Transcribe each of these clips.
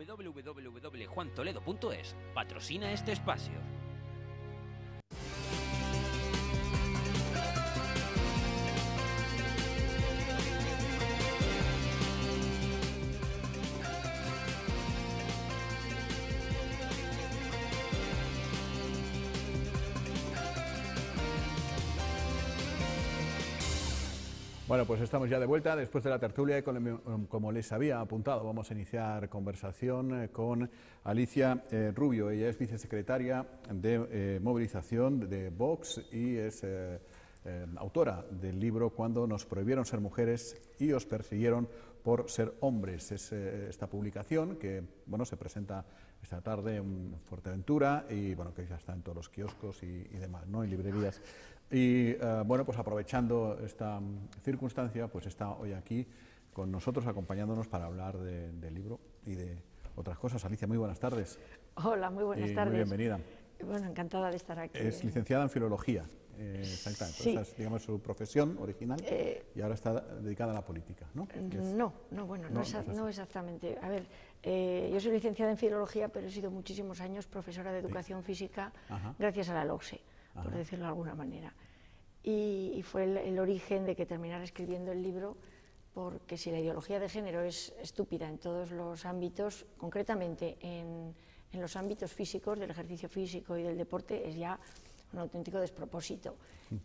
www.juantoledo.es patrocina este espacio. Bueno, pues estamos ya de vuelta después de la tertulia y como les había apuntado, vamos a iniciar conversación con Alicia Rubio. Ella es vicesecretaria de movilización de Vox y es autora del libro Cuando nos prohibieron ser mujeres y os persiguieron por ser hombres. Es esta publicación que bueno, se presenta esta tarde en Fuerteventura y bueno, que ya está en todos los kioscos y demás, ¿no? En librerías. Y bueno, pues aprovechando esta circunstancia, pues está hoy aquí con nosotros acompañándonos para hablar del libro y de otras cosas. Alicia, muy buenas tardes. Hola, muy buenas tardes. Muy bienvenida. Bueno, encantada de estar aquí. Es licenciada en Filología, exactamente. Sí. Esa es, digamos, su profesión original y ahora está dedicada a la política, ¿no? No exactamente. A ver, yo soy licenciada en Filología, pero he sido muchísimos años profesora de Educación Física gracias a la LOGSE, por decirlo de alguna manera. Y fue el origen de que terminara escribiendo el libro, porque si la ideología de género es estúpida en todos los ámbitos, concretamente en los ámbitos físicos, del ejercicio físico y del deporte, es ya un auténtico despropósito.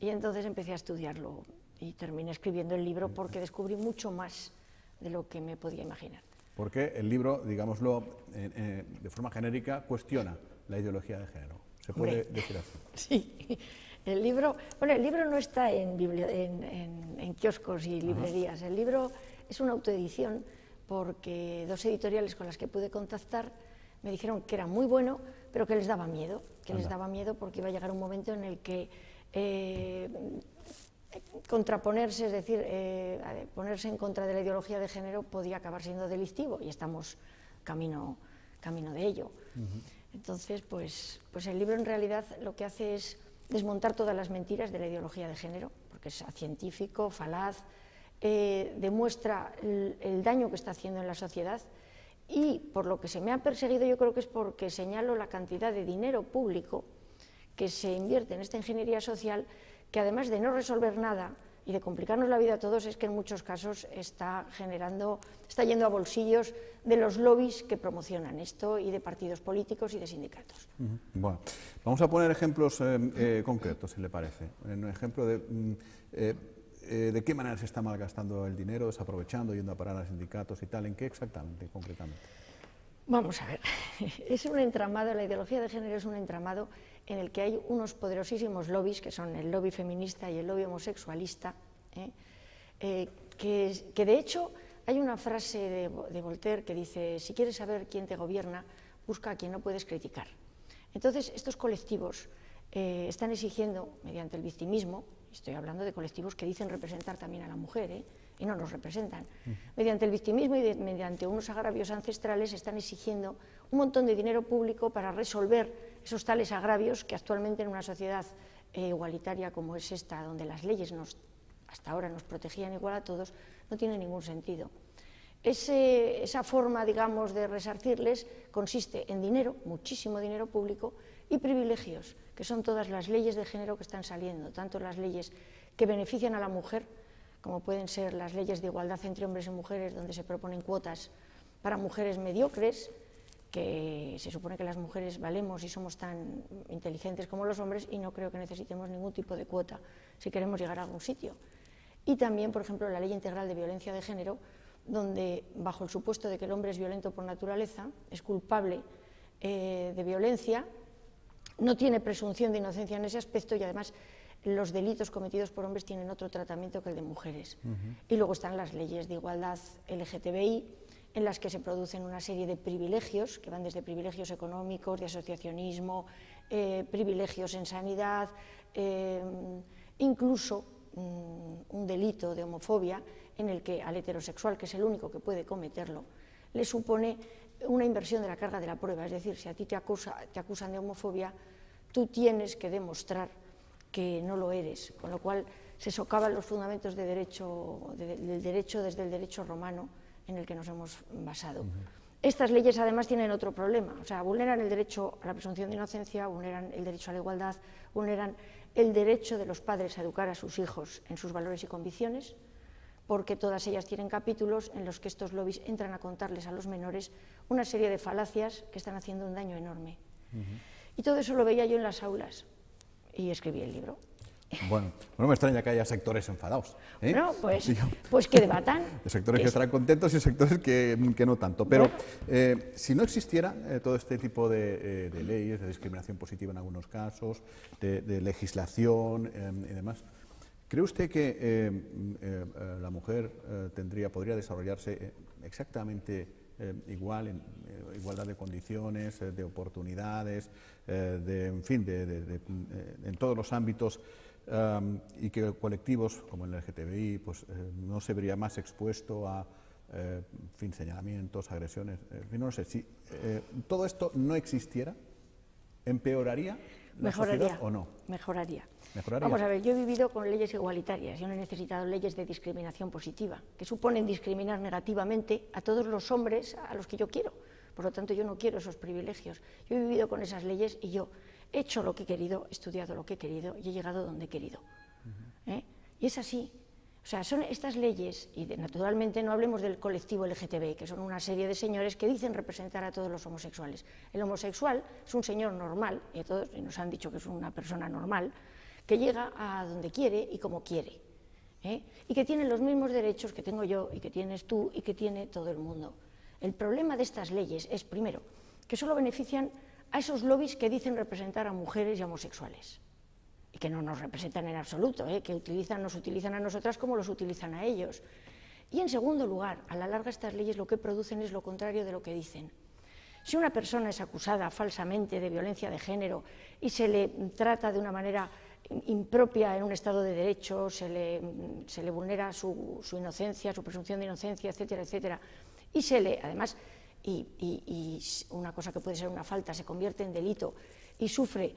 Y entonces empecé a estudiarlo y terminé escribiendo el libro porque descubrí mucho más de lo que me podía imaginar. Porque el libro, digámoslo de forma genérica, cuestiona la ideología de género. ¿Se puede decir así? Sí. El libro no está en kioscos y librerías. El libro es una autoedición porque dos editoriales con las que pude contactar me dijeron que era muy bueno, pero que les daba miedo. Les daba miedo porque iba a llegar un momento en el que contraponerse, es decir, ponerse en contra de la ideología de género podía acabar siendo delictivo y estamos camino de ello. Entonces, pues el libro en realidad lo que hace es desmontar todas las mentiras de la ideología de género, porque es científico, falaz, demuestra el daño que está haciendo en la sociedad. Y por lo que se me ha perseguido yo creo que es porque señalo la cantidad de dinero público que se invierte en esta ingeniería social, que además de no resolver nada y de complicarnos la vida a todos, es que en muchos casos está yendo a bolsillos de los lobbies que promocionan esto y de partidos políticos y de sindicatos. Bueno, vamos a poner ejemplos concretos, si le parece. Un ejemplo de qué manera se está malgastando el dinero, desaprovechando, yendo a parar a sindicatos y tal, ¿en qué exactamente, concretamente? Vamos a ver, es un entramado, la ideología de género es un entramado en el que hay unos poderosísimos lobbies, que son el lobby feminista y el lobby homosexualista, que de hecho hay una frase de Voltaire que dice: si quieres saber quién te gobierna, busca a quien no puedes criticar. Entonces, estos colectivos están exigiendo, mediante el victimismo, estoy hablando de colectivos que dicen representar también a la mujer, y no nos representan, mediante el victimismo y mediante unos agravios ancestrales están exigiendo un montón de dinero público para resolver esos tales agravios que actualmente en una sociedad igualitaria como es esta, donde las leyes hasta ahora nos protegían igual a todos, no tiene ningún sentido. Esa forma, digamos, de resarcirles consiste en dinero, muchísimo dinero público, y privilegios, que son todas las leyes de género que están saliendo, tanto las leyes que benefician a la mujer, como pueden ser las leyes de igualdad entre hombres y mujeres, donde se proponen cuotas para mujeres mediocres, que se supone que las mujeres valemos y somos tan inteligentes como los hombres, y no creo que necesitemos ningún tipo de cuota si queremos llegar a algún sitio. Y también, por ejemplo, la Ley Integral de Violencia de Género, donde, bajo el supuesto de que el hombre es violento por naturaleza, es culpable de violencia, no tiene presunción de inocencia en ese aspecto, y además los delitos cometidos por hombres tienen otro tratamiento que el de mujeres. Y luego están las leyes de igualdad LGTBI, en las que se producen una serie de privilegios, que van desde privilegios económicos, de asociacionismo, privilegios en sanidad, incluso un delito de homofobia en el que al heterosexual, que es el único que puede cometerlo, le supone una inversión de la carga de la prueba. Es decir, si a ti te acusan de homofobia, tú tienes que demostrar que no lo eres, con lo cual se socavan los fundamentos del derecho desde el derecho romano en el que nos hemos basado. Estas leyes además tienen otro problema, o sea, vulneran el derecho a la presunción de inocencia, vulneran el derecho a la igualdad, vulneran el derecho de los padres a educar a sus hijos en sus valores y convicciones, porque todas ellas tienen capítulos en los que estos lobbies entran a contarles a los menores una serie de falacias que están haciendo un daño enorme. Y todo eso lo veía yo en las aulas y escribí el libro. Bueno, no me extraña que haya sectores enfadados. No, pues que debatan. Sectores que estarán contentos y sectores que no tanto. Pero si no existiera todo este tipo de leyes, de discriminación positiva en algunos casos, de legislación y demás, ¿cree usted que la mujer podría desarrollarse exactamente igual, en igualdad de condiciones, de oportunidades, en fin, en todos los ámbitos, y que colectivos como el LGTBI pues, no se vería más expuesto a señalamientos, agresiones? No sé, si todo esto no existiera, ¿empeoraría la sociedad o no? Mejoraría. Vamos a ver, yo he vivido con leyes igualitarias, yo no he necesitado leyes de discriminación positiva, que suponen discriminar negativamente a todos los hombres a los que yo quiero. Por lo tanto, yo no quiero esos privilegios. Yo he vivido con esas leyes y yo he hecho lo que he querido, he estudiado lo que he querido y he llegado donde he querido. Y es así. O sea, son estas leyes, y naturalmente no hablemos del colectivo LGTBI, que son una serie de señores que dicen representar a todos los homosexuales. El homosexual es un señor normal, y nos han dicho que es una persona normal, que llega a donde quiere y como quiere, y que tiene los mismos derechos que tengo yo y que tienes tú y que tiene todo el mundo. El problema de estas leyes es, primero, que solo benefician a esos lobbies que dicen representar a mujeres y a homosexuales, y que no nos representan en absoluto, que nos utilizan a nosotras como los utilizan a ellos. Y en segundo lugar, a la larga estas leyes lo que producen es lo contrario de lo que dicen. Si una persona es acusada falsamente de violencia de género y se le trata de una manera impropia en un Estado de Derecho, se le vulnera su inocencia, su presunción de inocencia, etcétera, etcétera, y además, una cosa que puede ser una falta se convierte en delito y sufre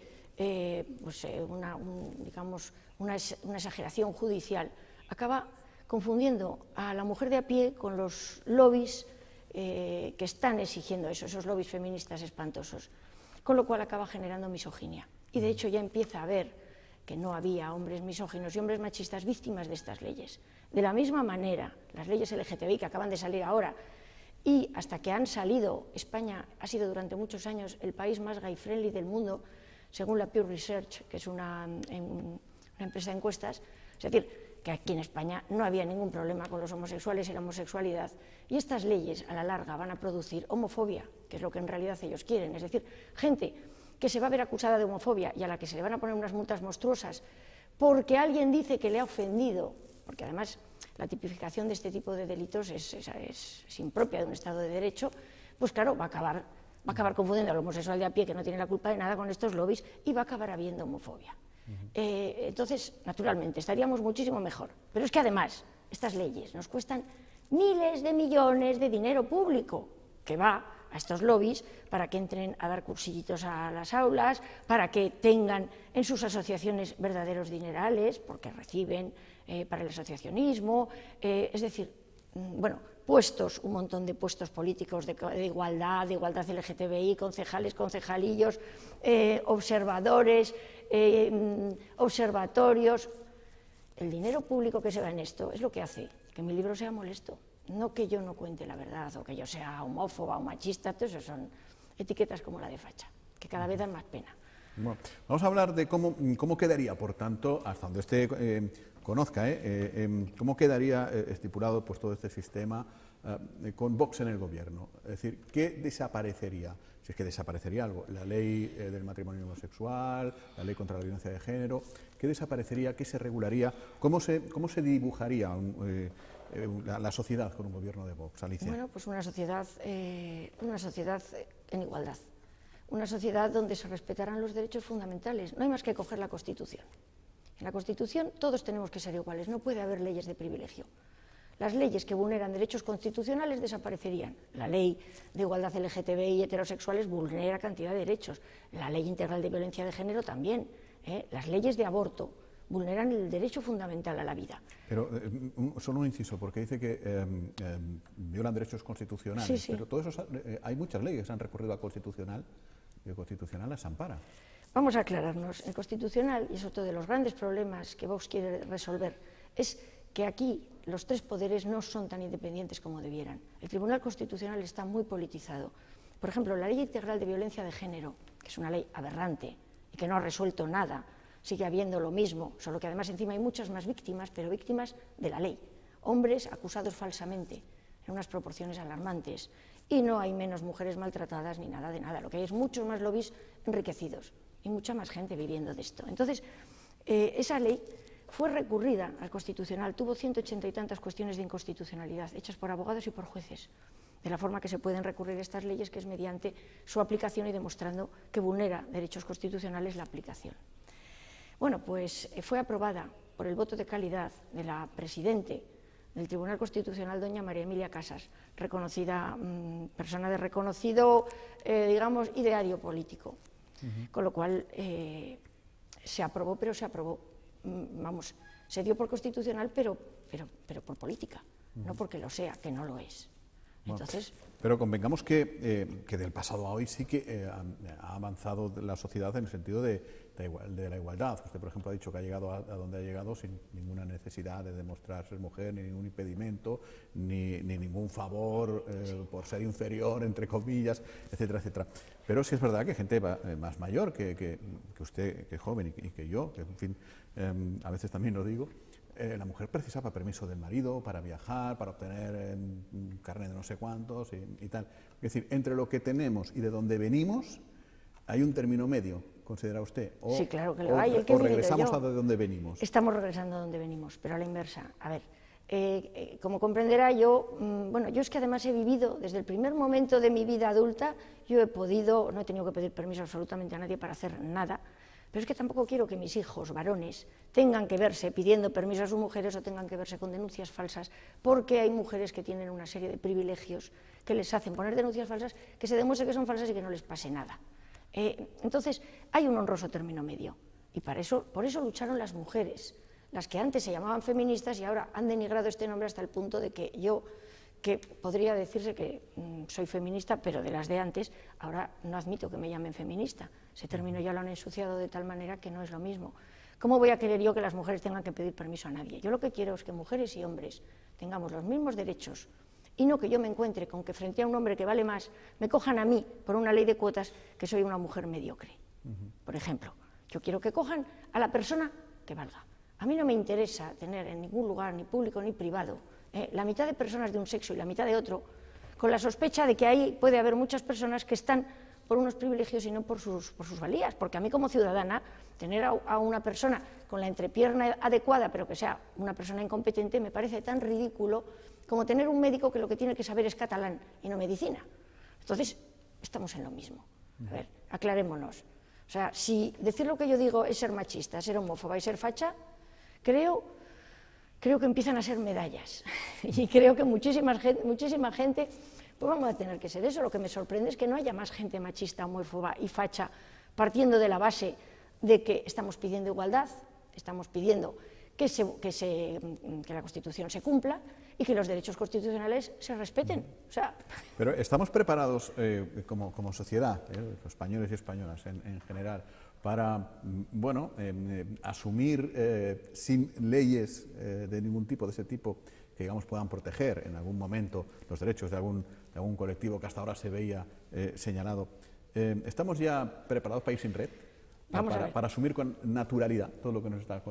una exageración judicial, acaba confundiendo a la mujer de a pie con los lobbies que están exigiendo eso, esos lobbies feministas espantosos, con lo cual acaba generando misoginia. Y de hecho ya empieza a haber que no había hombres misóginos y hombres machistas víctimas de estas leyes. De la misma manera, las leyes LGTBI que acaban de salir ahora, y hasta que han salido, España ha sido durante muchos años el país más gay-friendly del mundo, según la Pew Research, que es una empresa de encuestas. Es decir, que aquí en España no había ningún problema con los homosexuales y la homosexualidad, y estas leyes a la larga van a producir homofobia, que es lo que en realidad ellos quieren, es decir, gente que se va a ver acusada de homofobia y a la que se le van a poner unas multas monstruosas porque alguien dice que le ha ofendido, porque además la tipificación de este tipo de delitos es impropia de un Estado de Derecho, pues claro, va a acabar confundiendo al homosexual de a pie, que no tiene la culpa de nada, con estos lobbies, y va a acabar habiendo homofobia. Entonces, naturalmente, estaríamos muchísimo mejor. Pero es que además, estas leyes nos cuestan miles de millones de dinero público, que va a estos lobbies para que entren a dar cursillitos a las aulas, para que tengan en sus asociaciones verdaderos dinerales, porque reciben para el asociacionismo, es decir, bueno, puestos, un montón de puestos políticos de igualdad LGTBI, concejales, concejalillos, observadores, observatorios. El dinero público que se va en esto es lo que hace que mi libro sea molesto. No que yo no cuente la verdad o que yo sea homófoba o machista, todo eso son etiquetas como la de facha, que cada vez dan más pena. Bueno, vamos a hablar de cómo quedaría, por tanto, hasta donde usted conozca, cómo quedaría estipulado pues, todo este sistema con Vox en el gobierno. Es decir, ¿qué desaparecería? Si es que desaparecería algo, la ley del matrimonio homosexual, la ley contra la violencia de género, ¿qué desaparecería? ¿Qué se regularía? ¿Cómo se dibujaría la sociedad con un gobierno de Vox, Alicia? Bueno, pues una sociedad en igualdad, una sociedad donde se respetarán los derechos fundamentales. No hay más que coger la Constitución. En la Constitución todos tenemos que ser iguales, no puede haber leyes de privilegio. Las leyes que vulneran derechos constitucionales desaparecerían. La ley de igualdad LGTBI y heterosexuales vulnera cantidad de derechos. La ley integral de violencia de género también. Las leyes de aborto vulneran el derecho fundamental a la vida. Pero solo un inciso, porque dice que violan derechos constitucionales, Sí, sí. pero todo eso, hay muchas leyes que han recurrido al Constitucional y el Constitucional las ampara. Vamos a aclararnos. El Constitucional, y es otro de los grandes problemas que Vox quiere resolver, es que aquí los tres poderes no son tan independientes como debieran. El Tribunal Constitucional está muy politizado. Por ejemplo, la Ley Integral de Violencia de Género, que es una ley aberrante y que no ha resuelto nada, sigue habiendo lo mismo, solo que además encima hay muchas más víctimas, pero víctimas de la ley. Hombres acusados falsamente, en unas proporciones alarmantes, y no hay menos mujeres maltratadas ni nada de nada. Lo que hay es muchos más lobbies enriquecidos y mucha más gente viviendo de esto. Entonces, esa ley fue recurrida al Constitucional, tuvo 180 y tantas cuestiones de inconstitucionalidad hechas por abogados y por jueces, de la forma que se pueden recurrir estas leyes, que es mediante su aplicación y demostrando que vulnera derechos constitucionales la aplicación. Bueno, pues fue aprobada por el voto de calidad de la presidente del Tribunal Constitucional, doña María Emilia Casas, reconocida persona de reconocido, digamos, ideario político, con lo cual se aprobó, pero se aprobó, vamos, se dio por constitucional, pero por política, no porque lo sea, que no lo es. Bueno, entonces, pero convengamos que del pasado a hoy sí que ha avanzado la sociedad en el sentido de la igualdad. Usted, por ejemplo, ha dicho que ha llegado a donde ha llegado sin ninguna necesidad de demostrar ser mujer, ni ningún impedimento, ni ningún favor por ser inferior, entre comillas, etcétera, etcétera. Pero sí es verdad que gente más mayor que usted, que es joven, y que yo, que en fin, a veces también lo digo, la mujer precisaba permiso del marido para viajar, para obtener carne de no sé cuántos y tal. Es decir, entre lo que tenemos y de donde venimos, hay un término medio, ¿considera usted? sí, claro que lo hay. El que o regresamos a donde venimos. Estamos regresando a donde venimos, pero a la inversa. A ver, como comprenderá, yo es que además he vivido, desde el primer momento de mi vida adulta, yo he podido, no he tenido que pedir permiso absolutamente a nadie para hacer nada, pero es que tampoco quiero que mis hijos varones tengan que verse pidiendo permiso a sus mujeres o tengan que verse con denuncias falsas, porque hay mujeres que tienen una serie de privilegios que les hacen poner denuncias falsas, que se demuestre que son falsas y que no les pase nada. Entonces, hay un honroso término medio, y por eso lucharon las mujeres, las que antes se llamaban feministas y ahora han denigrado este nombre hasta el punto de que yo, que podría decirse que soy feminista, pero de las de antes, ahora no admito que me llamen feminista. Ese término ya lo han ensuciado de tal manera que no es lo mismo. ¿Cómo voy a querer yo que las mujeres tengan que pedir permiso a nadie? Yo lo que quiero es que mujeres y hombres tengamos los mismos derechos y no que yo me encuentre con que frente a un hombre que vale más, me cojan a mí por una ley de cuotas que soy una mujer mediocre. Por ejemplo, yo quiero que cojan a la persona que valga. A mí no me interesa tener en ningún lugar, ni público ni privado, la mitad de personas de un sexo y la mitad de otro, con la sospecha de que ahí puede haber muchas personas que están por unos privilegios y no por sus valías, porque a mí como ciudadana, tener a una persona con la entrepierna adecuada, pero que sea una persona incompetente, me parece tan ridículo como tener un médico que lo que tiene que saber es catalán y no medicina. Entonces, estamos en lo mismo. A ver, aclarémonos. O sea, si decir lo que yo digo es ser machista, ser homófoba y ser facha, creo que empiezan a ser medallas. Y creo que muchísima gente, pues vamos a tener que ser eso. Lo que me sorprende es que no haya más gente machista, homófoba y facha, partiendo de la base de que estamos pidiendo igualdad, estamos pidiendo que la Constitución se cumpla y que los derechos constitucionales se respeten. O sea, pero estamos preparados como sociedad, los españoles y españolas en general, para asumir sin leyes de ningún tipo, de ese tipo, que digamos puedan proteger en algún momento los derechos de algún colectivo que hasta ahora se veía señalado. ¿Estamos ya preparados para ir sin red? Para asumir con naturalidad todo lo que nos está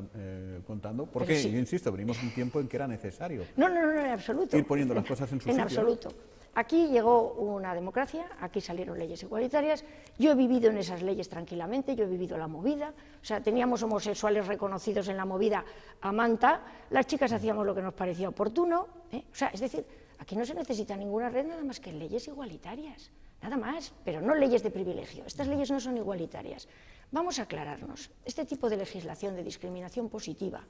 contando, porque, sí, yo insisto, venimos un tiempo en que era necesario no, en absoluto. Ir poniendo las cosas en su sitio. En absoluto. Aquí llegó una democracia, aquí salieron leyes igualitarias, yo he vivido en esas leyes tranquilamente, yo he vivido la movida, o sea, teníamos homosexuales reconocidos en la movida a manta, las chicas hacíamos lo que nos parecía oportuno, o sea, es decir, aquí no se necesita ninguna red nada más que leyes igualitarias, nada más, pero no leyes de privilegio, estas leyes no son igualitarias. Vamos a aclararnos, este tipo de legislación de discriminación positiva,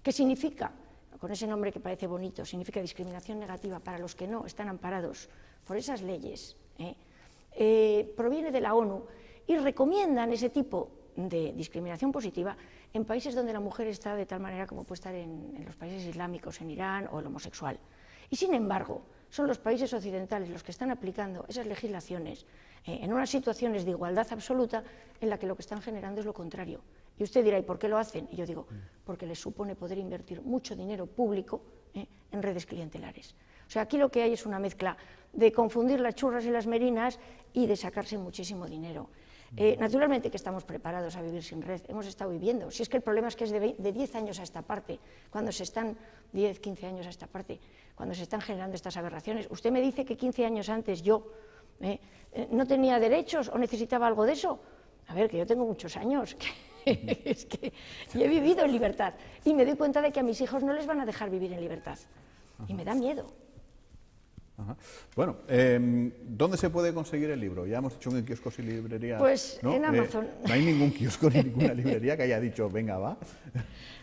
¿qué significa? Con ese nombre que parece bonito, significa discriminación negativa para los que no están amparados por esas leyes, proviene de la ONU y recomiendan ese tipo de discriminación positiva en países donde la mujer está de tal manera como puede estar en los países islámicos, en Irán o el homosexual. Y sin embargo, son los países occidentales los que están aplicando esas legislaciones en unas situaciones de igualdad absoluta en la que lo que están generando es lo contrario. Y usted dirá, ¿y por qué lo hacen? Y yo digo, porque les supone poder invertir mucho dinero público en redes clientelares. O sea, aquí lo que hay es una mezcla de confundir las churras y las merinas y de sacarse muchísimo dinero. Naturalmente que estamos preparados a vivir sin red, hemos estado viviendo. Si es que el problema es que es de 10 años a esta parte, cuando se están, 10, 15 años a esta parte, cuando se están generando estas aberraciones. Usted me dice que 15 años antes yo no tenía derechos o necesitaba algo de eso. A ver, que yo tengo muchos años, es que yo he vivido en libertad y me doy cuenta de que a mis hijos no les van a dejar vivir en libertad. Y me da miedo. Ajá. Bueno, ¿dónde se puede conseguir el libro? Ya hemos dicho en kioscos y librerías. Pues ¿no? en Amazon. No hay ningún kiosco ni ninguna librería que haya dicho, venga, va.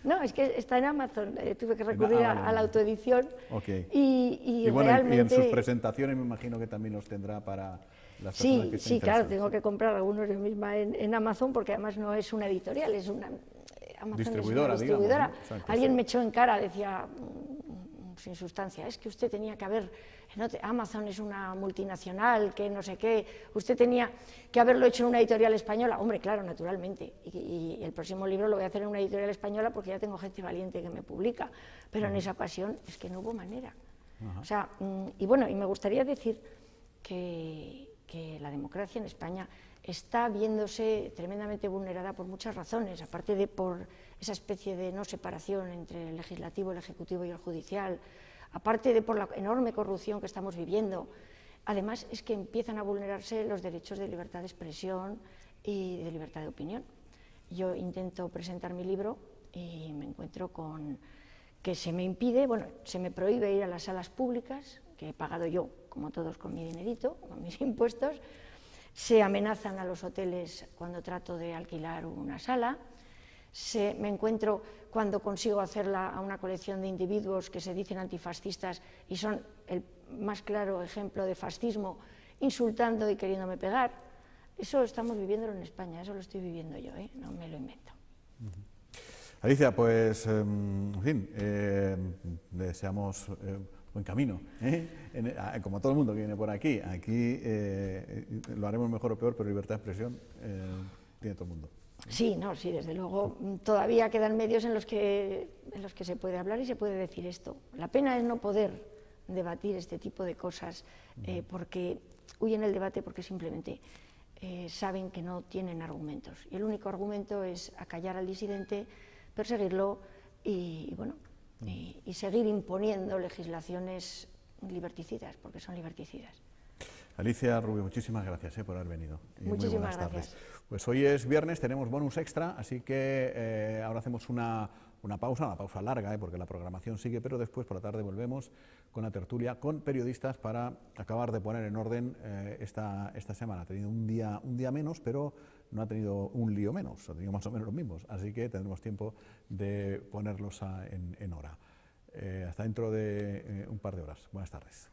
No, es que está en Amazon. Tuve que recurrir a la autoedición. Okay. Y bueno, realmente... y en sus presentaciones me imagino que también los tendrá para las personas que estén Sí, claro, interesadas. tengo que comprar algunos yo misma en Amazon, porque además no es una editorial, es una... Amazon distribuidora, es una distribuidora. digamos, ¿no? Alguien me echó en cara, decía, sin sustancia, es que usted tenía que haber, Amazon es una multinacional, que no sé qué, usted tenía que haberlo hecho en una editorial española. Hombre, claro, naturalmente, y el próximo libro lo voy a hacer en una editorial española porque ya tengo gente valiente que me publica, pero en esa ocasión es que no hubo manera. O sea, y bueno, y me gustaría decir que la democracia en España está viéndose tremendamente vulnerada por muchas razones, aparte de por esa especie de no separación entre el legislativo, el ejecutivo y el judicial, aparte de por la enorme corrupción que estamos viviendo. Además, es que empiezan a vulnerarse los derechos de libertad de expresión y de libertad de opinión. Yo intento presentar mi libro y me encuentro con que se me impide, bueno, se me prohíbe ir a las salas públicas, que he pagado yo, como todos, con mi dinerito, con mis impuestos. Se amenazan a los hoteles cuando trato de alquilar una sala. Me encuentro cuando consigo hacerla a una colección de individuos que se dicen antifascistas y son el más claro ejemplo de fascismo, insultando y queriéndome pegar. Eso estamos viviéndolo en España, eso lo estoy viviendo yo, no me lo invento. Alicia, pues, en fin, deseamos buen camino, como todo el mundo que viene por aquí. Aquí lo haremos mejor o peor, pero libertad de expresión tiene todo el mundo. Sí, no, sí, desde luego. Todavía quedan medios en los que se puede hablar y se puede decir esto. La pena es no poder debatir este tipo de cosas porque huyen del debate porque simplemente saben que no tienen argumentos. Y el único argumento es acallar al disidente, perseguirlo y bueno, y seguir imponiendo legislaciones liberticidas, porque son liberticidas. Alicia Rubio, muchísimas gracias por haber venido. Y muchísimas muy buenas tardes. gracias. Pues hoy es viernes, tenemos bonus extra, así que ahora hacemos una pausa larga, porque la programación sigue, pero después por la tarde volvemos con la tertulia con periodistas para acabar de poner en orden esta semana. Ha tenido un día menos, pero no ha tenido un lío menos, ha tenido más o menos los mismos, así que tendremos tiempo de ponerlos en hora. Hasta dentro de un par de horas. Buenas tardes.